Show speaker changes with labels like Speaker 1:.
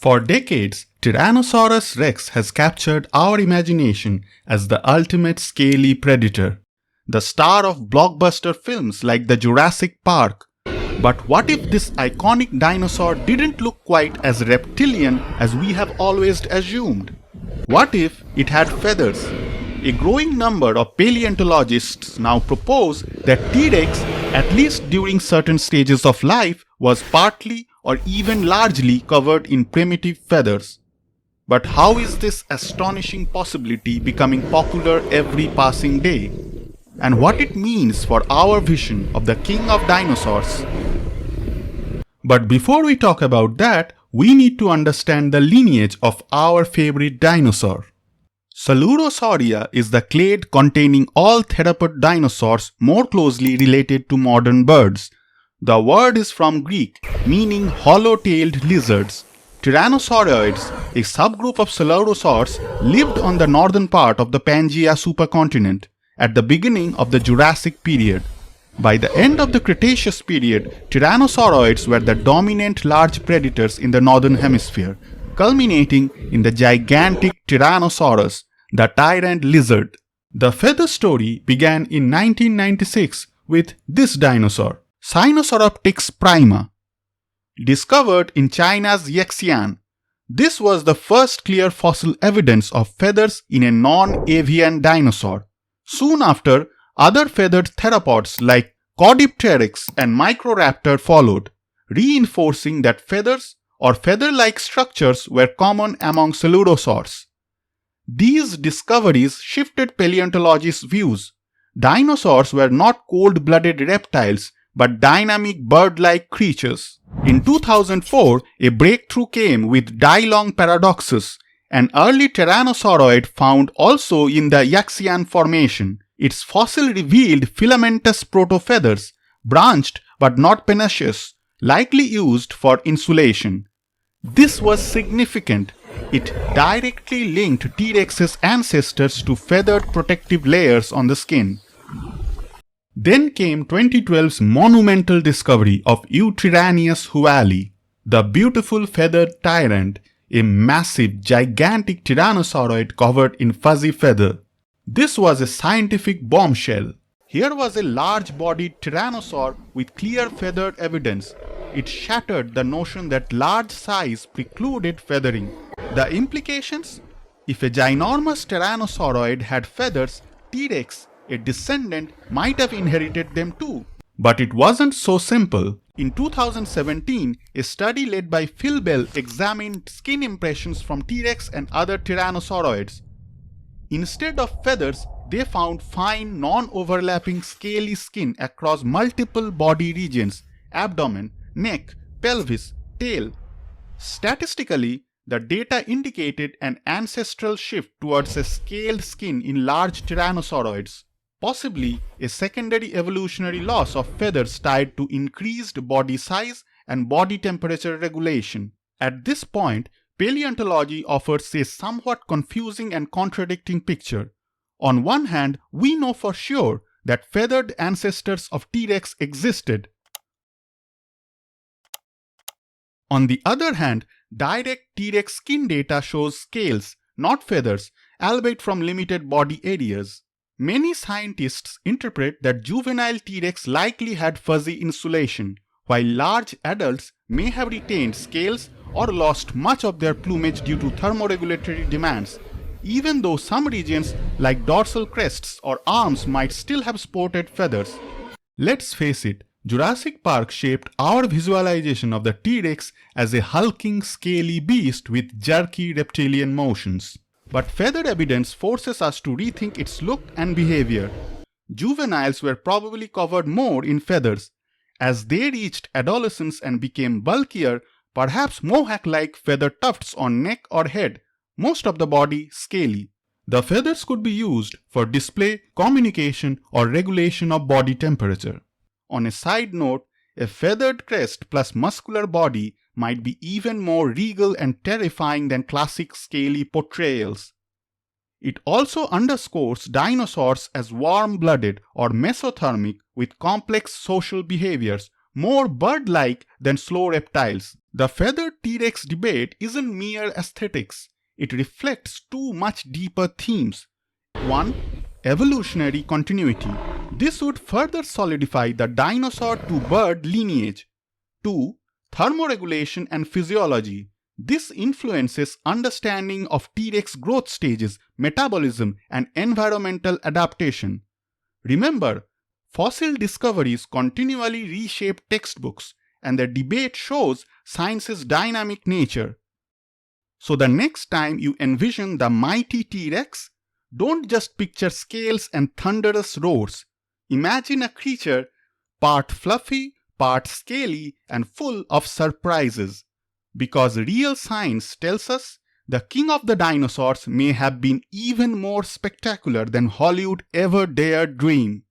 Speaker 1: For decades, Tyrannosaurus rex has captured our imagination as the ultimate scaly predator, the star of blockbuster films like the Jurassic Park. But what if this iconic dinosaur didn't look quite as reptilian as we have always assumed? What if it had feathers? A growing number of paleontologists now propose that T.rex, at least during certain stages of life, was partly or even largely covered in primitive feathers. But how is this astonishing possibility becoming popular every passing day? And what it means for our vision of the king of dinosaurs? But before we talk about that, we need to understand the lineage of our favorite dinosaur. Coelurosauria is the clade containing all theropod dinosaurs more closely related to modern birds. The word is from Greek, meaning hollow-tailed lizards. Tyrannosauroids, a subgroup of coelurosaurs, lived on the northern part of the Pangaea supercontinent at the beginning of the Jurassic period. By the end of the Cretaceous period, Tyrannosauroids were the dominant large predators in the northern hemisphere, culminating in the gigantic Tyrannosaurus, the tyrant lizard. The feather story began in 1996 with this dinosaur, Sinosauropteryx prima, discovered in China's Yixian. This was the first clear fossil evidence of feathers in a non-avian dinosaur. Soon after, other feathered theropods like Caudipteryx and Microraptor followed, reinforcing that feathers or feather-like structures were common among coelurosaurs. These discoveries shifted paleontologists' views. Dinosaurs were not cold-blooded reptiles but dynamic bird-like creatures. In 2004, a breakthrough came with Dai-Long paradoxus, an early tyrannosauroid found also in the Yixian Formation. Its fossil revealed filamentous protofeathers, branched but not pennaceous, likely used for insulation. This was significant. It directly linked T-rex's ancestors to feathered protective layers on the skin. Then came 2012's monumental discovery of Eutyrannius huali, the beautiful feathered tyrant, a massive, gigantic tyrannosauroid covered in fuzzy feather. This was a scientific bombshell. Here was a large-bodied tyrannosaur with clear feathered evidence. It shattered the notion that large size precluded feathering. The implications? If a ginormous tyrannosauroid had feathers, T.rex, a descendant, might have inherited them too. But it wasn't so simple. In 2017, a study led by Phil Bell examined skin impressions from T.rex and other tyrannosauroids. Instead of feathers, they found fine, non-overlapping scaly skin across multiple body regions: abdomen, neck, pelvis, tail. Statistically, the data indicated an ancestral shift towards a scaled skin in large tyrannosauroids, possibly a secondary evolutionary loss of feathers tied to increased body size and body temperature regulation. At this point, paleontology offers a somewhat confusing and contradicting picture. On one hand, we know for sure that feathered ancestors of T-rex existed. On the other hand, direct T-rex skin data shows scales, not feathers, albeit from limited body areas. Many scientists interpret that juvenile T-rex likely had fuzzy insulation, while large adults may have retained scales or lost much of their plumage due to thermoregulatory demands, even though some regions like dorsal crests or arms might still have sported feathers. Let's face it, Jurassic Park shaped our visualization of the T-rex as a hulking, scaly beast with jerky reptilian motions. But feather evidence forces us to rethink its look and behavior. Juveniles were probably covered more in feathers. As they reached adolescence and became bulkier, perhaps mohawk-like feather tufts on neck or head, most of the body scaly. The feathers could be used for display, communication, or regulation of body temperature. On a side note, a feathered crest plus muscular body might be even more regal and terrifying than classic scaly portrayals. It also underscores dinosaurs as warm-blooded or mesothermic with complex social behaviors, more bird-like than slow reptiles. The feathered T-Rex debate isn't mere aesthetics. It reflects two much deeper themes. 1. Evolutionary continuity. This would further solidify the dinosaur to bird lineage. 2. Thermoregulation and physiology. This influences understanding of T-Rex growth stages, metabolism, and environmental adaptation. Remember, fossil discoveries continually reshape textbooks, and the debate shows science's dynamic nature. So the next time you envision the mighty T-Rex, don't just picture scales and thunderous roars. Imagine a creature part fluffy, part scaly, and full of surprises. Because real science tells us the king of the dinosaurs may have been even more spectacular than Hollywood ever dared dream.